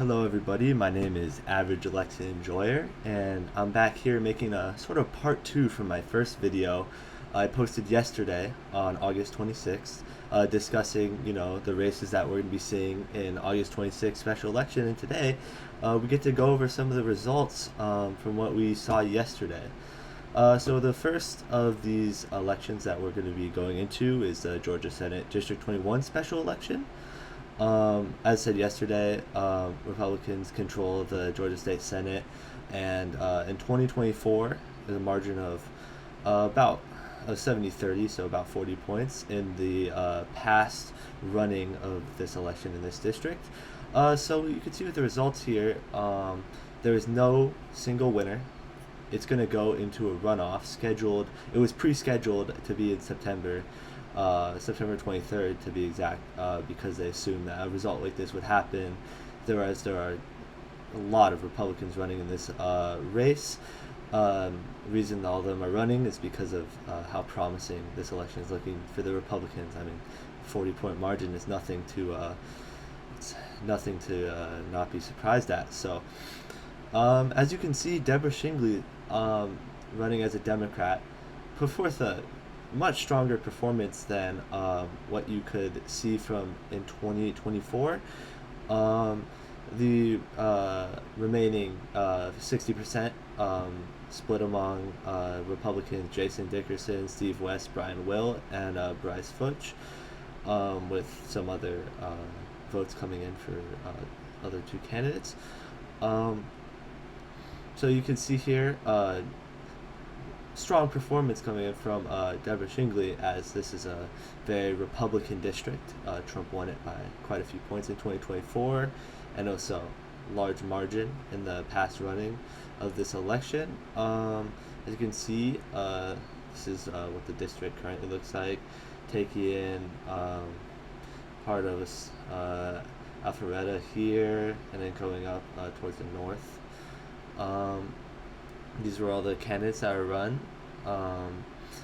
Hello everybody, my name is Average Election Enjoyer, and I'm back here making a sort of part 2 from my first video I posted yesterday on August 26th, discussing, the races that we're going to be seeing in August 26th special election, and today we get to go over some of the results from what we saw yesterday. So the first of these elections that we're going to be going into is the Georgia Senate District 21 special election. As said yesterday, Republicans control the Georgia State Senate, and in 2024, there's a margin of about 70-30, so about 40 points in the past running of this election in this district. So you can see with the results here, there is no single winner. It's going to go into a runoff scheduled. It was pre-scheduled to be in September 23rd to be exact, because they assumed that a result like this would happen. There are a lot of Republicans running in this race. Reason all of them are running is because of how promising this election is looking for the Republicans. I mean, 40-point margin is nothing to not be surprised at. So, as you can see, Deborah Shingley, running as a Democrat, put forth a much stronger performance than what you could see from in 2024. The remaining 60% split among Republicans Jason Dickerson, Steve West, Brian Will, and Bryce Futch, with some other votes coming in for other two candidates. So you can see here strong performance coming in from Deborah Shingley, as this is a very Republican district. Trump won it by quite a few points in 2024, and also large margin in the past running of this election. As you can see, this is what the district currently looks like, taking in part of Alpharetta here, and then going up towards the north. These were all the candidates that were run.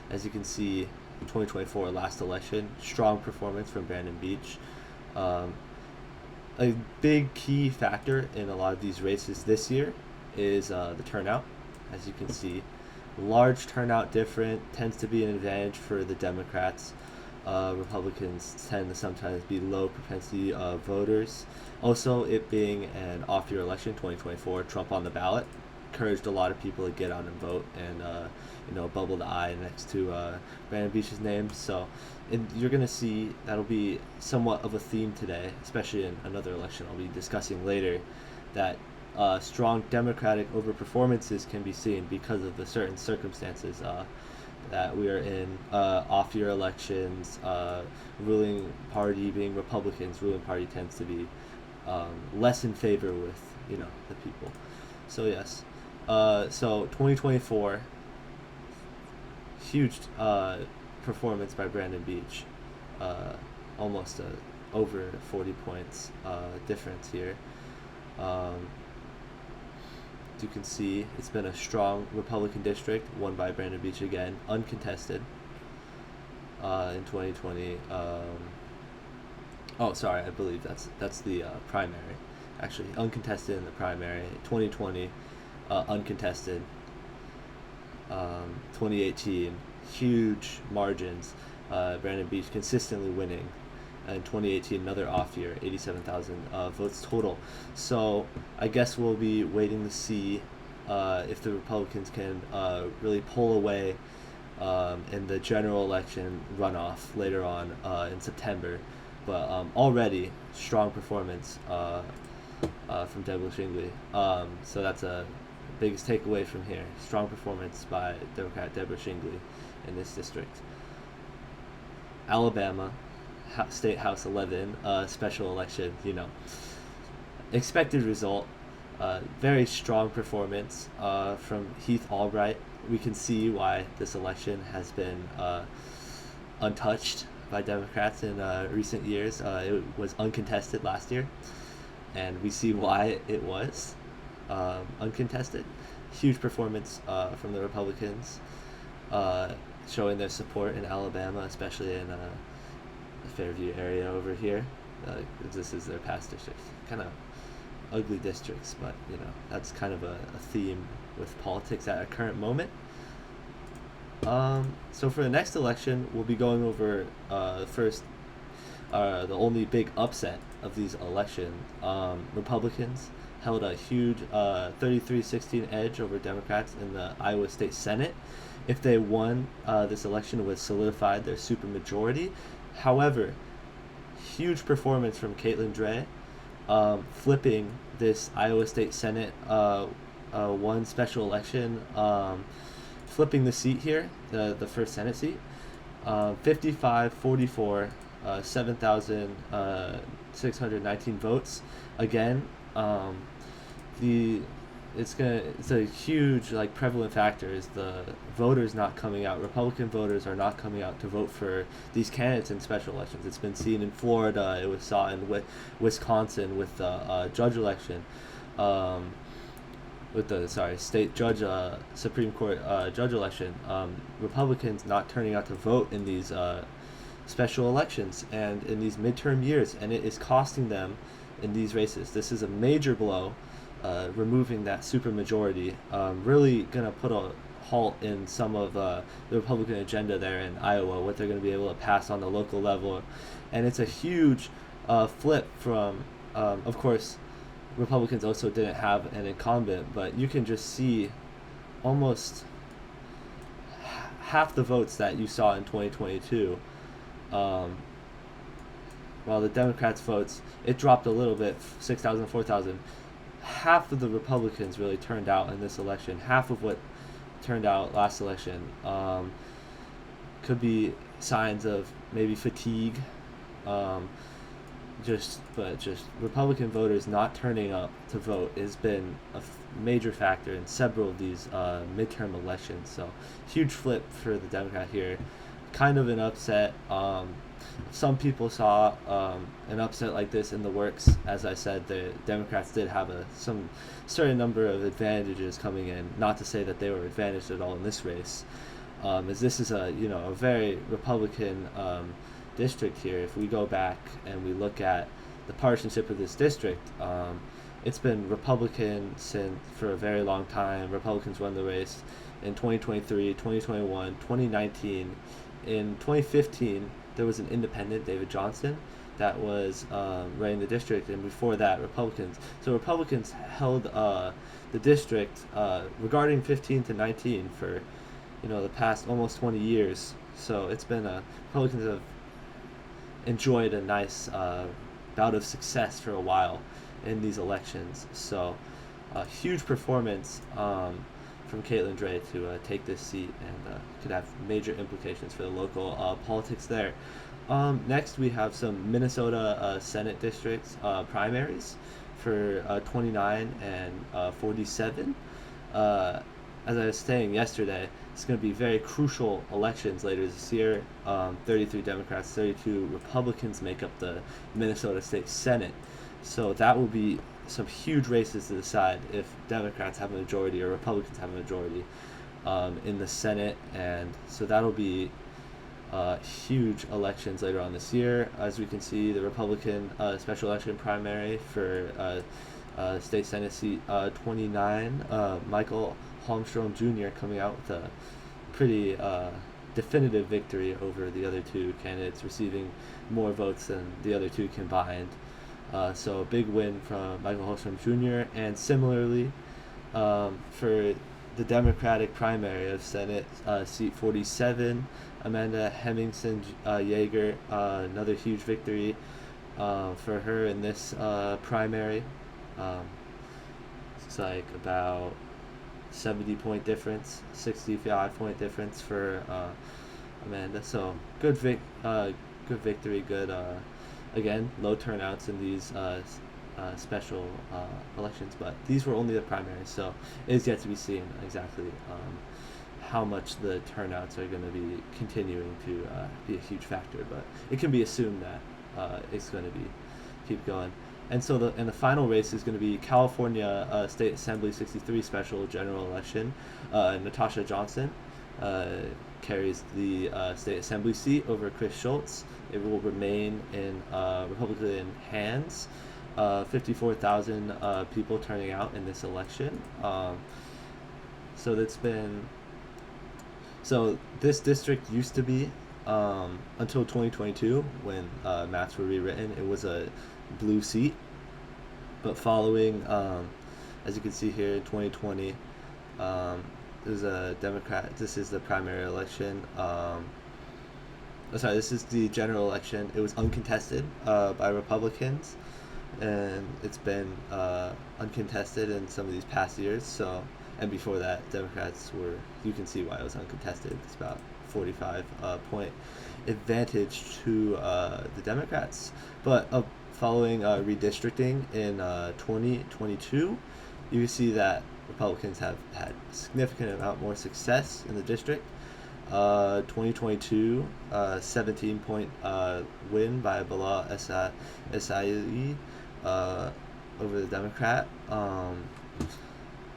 As you can see, 2024 last election, strong performance from Brandon Beach. A big key factor in a lot of these races this year is the turnout. As you can see, large turnout difference tends to be an advantage for the Democrats. Republicans tend to sometimes be low propensity voters. Also, it being an off-year election, 2024, Trump on the ballot, encouraged a lot of people to get out and vote, and bubble the I next to Brandon Beach's name. So you're going to see that'll be somewhat of a theme today, especially in another election I'll be discussing later, that strong Democratic overperformances can be seen because of the certain circumstances that we are in. Off-year elections, ruling party being Republicans, ruling party tends to be less in favor with the people. So yes, so 2024, huge performance by Brandon Beach, almost over 40 points difference here. You can see it's been a strong Republican district, won by Brandon Beach again, uncontested in 2020. I believe that's the primary. Actually, uncontested in the primary. 2020, uncontested. 2018, huge margins. Brandon Beach consistently winning. In 2018, another off year, 87,000 votes total. So I guess we'll be waiting to see if the Republicans can really pull away in the general election runoff later on in September. But already strong performance from Deborah Shingley. So that's a biggest takeaway from here. Strong performance by Democrat Deborah Shingley in this district. Alabama, State House 11, special election, expected result. Very strong performance from Heath Albright. We can see why this election has been untouched by Democrats in recent years. It was uncontested last year, and we see why it was uncontested. Huge performance from the Republicans, showing their support in Alabama, especially in the Fairview area over here. This is their past district. Kind of ugly districts, but that's kind of a theme with politics at a current moment. So for the next election, we'll be going over first the only big upset of these elections. Republicans held a huge 33-16 edge over Democrats in the Iowa State Senate. If they won this election, it would solidify their supermajority. However, huge performance from Caitlin Dray, flipping this Iowa State Senate one special election, flipping the seat here, the first Senate seat, 55-44, 7,619 votes. Again, it's a huge prevalent factor is the voters not coming out. Republican voters are not coming out to vote for these candidates in special elections. It's been seen in Florida. It was saw in Wisconsin with the judge election, with the state judge Supreme Court judge election. Republicans not turning out to vote in these special elections and in these midterm years, and it is costing them in these races. This is a major blow. Removing that supermajority, really gonna put a halt in some of the Republican agenda there in Iowa, what they're gonna be able to pass on the local level, and it's a huge flip from, of course, Republicans also didn't have an incumbent, but you can just see almost half the votes that you saw in 2022. While the Democrats' votes, it dropped a little bit, 6,000, 4,000. Half of the Republicans really turned out in this election. Half of what turned out last election could be signs of maybe fatigue. Just Republican voters not turning up to vote has been a major factor in several of these midterm elections. So huge flip for the Democrat here. Kind of an upset. Some people saw an upset like this in the works. As I said, the Democrats did have some certain number of advantages coming in. Not to say that they were advantaged at all in this race, as this is a very Republican district here. If we go back and we look at the partisanship of this district, it's been Republican for a very long time. Republicans won the race in 2023, 2021, 2019. In 2015, there was an independent, David Johnston, that was running the district, and before that, Republicans. So Republicans held the district regarding 15 to 19 for the past almost 20 years. So it's been Republicans have enjoyed a nice bout of success for a while in these elections. So a huge performance from Caitlin Dray to take this seat, and could have major implications for the local politics there. Next, we have some Minnesota Senate districts primaries for 29 and 47. As I was saying yesterday, it's going to be very crucial elections later this year. 33 Democrats, 32 Republicans make up the Minnesota State Senate. So that will be some huge races to decide if Democrats have a majority or Republicans have a majority in the Senate, and so that'll be huge elections later on this year. As we can see, the Republican special election primary for state Senate seat 29, Michael Holmstrom Jr. coming out with a pretty definitive victory over the other two candidates, receiving more votes than the other two combined. So a big win from Michael Holmstrom Jr. And similarly, for the Democratic primary of Senate seat 47, Amanda Hemmingson Yeager, another huge victory for her in this primary. It's like about 70-point difference, 65-point difference for Amanda. So good victory, good. Again, low turnouts in these special elections, but these were only the primaries, so it is yet to be seen exactly how much the turnouts are going to be continuing to be a huge factor, but it can be assumed that it's going to keep going. And so the final race is going to be California State Assembly 63 special general election. Natasha Johnson carries the state assembly seat over Chris Schultz. It will remain in Republican hands. 54,000 people turning out in this election. So that's been so this district used to be until 2022 when maps were rewritten. It was a blue seat, but following, as you can see here, in 2020, it was a Democrat. This is the primary election. Sorry, this is the general election. It was uncontested by Republicans, and it's been uncontested in some of these past years. So, and before that, Democrats were. You can see why it was uncontested. It's about 45 point advantage to the Democrats. But following redistricting in 2022, you see that Republicans have had a significant amount more success in the district. 2022, 17-point win by Bala Essayi over the Democrat.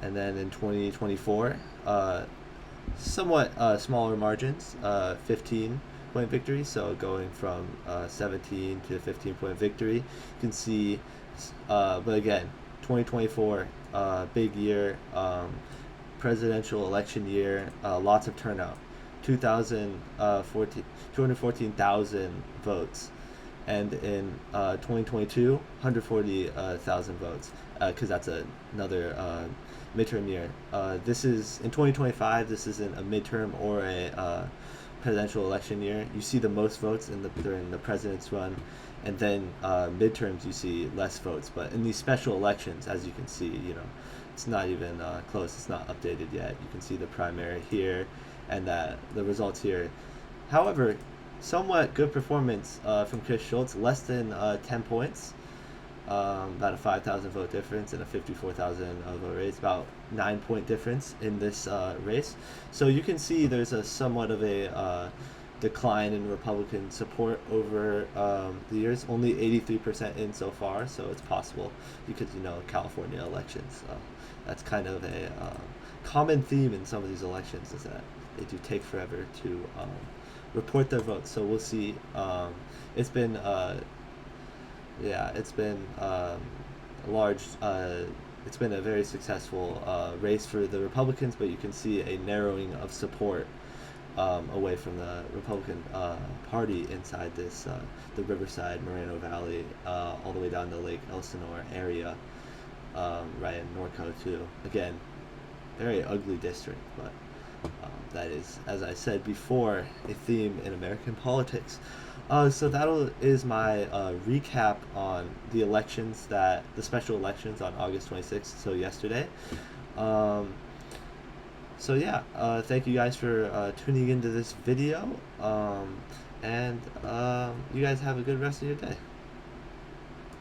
And then in 2024, somewhat smaller margins, 15-point victory. So going from 17 to 15-point victory, you can see. But again, 2024, big year, presidential election year, lots of turnout. 214,000 votes, and in 2022, 140,000 votes, because that's another midterm year. This is in 2025. This isn't a midterm or a presidential election year. You see the most votes during the president's run, and then midterms you see less votes. But in these special elections, as you can see, it's not even close. It's not updated yet. You can see the primary here, and that the results here. However, somewhat good performance from Chris Schultz, less than 10 points, about a 5,000 vote difference and a 54,000 vote raise, about 9-point difference in this race. So you can see there's a somewhat of a decline in Republican support over the years. Only 83% in so far, so it's possible because California elections. That's kind of a common theme in some of these elections, is that they do take forever to report their votes. So we'll see. It's been it's been large. It's been a very successful race for the Republicans, but you can see a narrowing of support away from the Republican Party inside this the Riverside, Moreno Valley, all the way down to Lake Elsinore area, right in Norco too. Again, very ugly district, but that is, as I said before, a theme in American politics. So that is my recap on the elections, the special elections on August 26th, so yesterday. So yeah, thank you guys for tuning into this video, and you guys have a good rest of your day.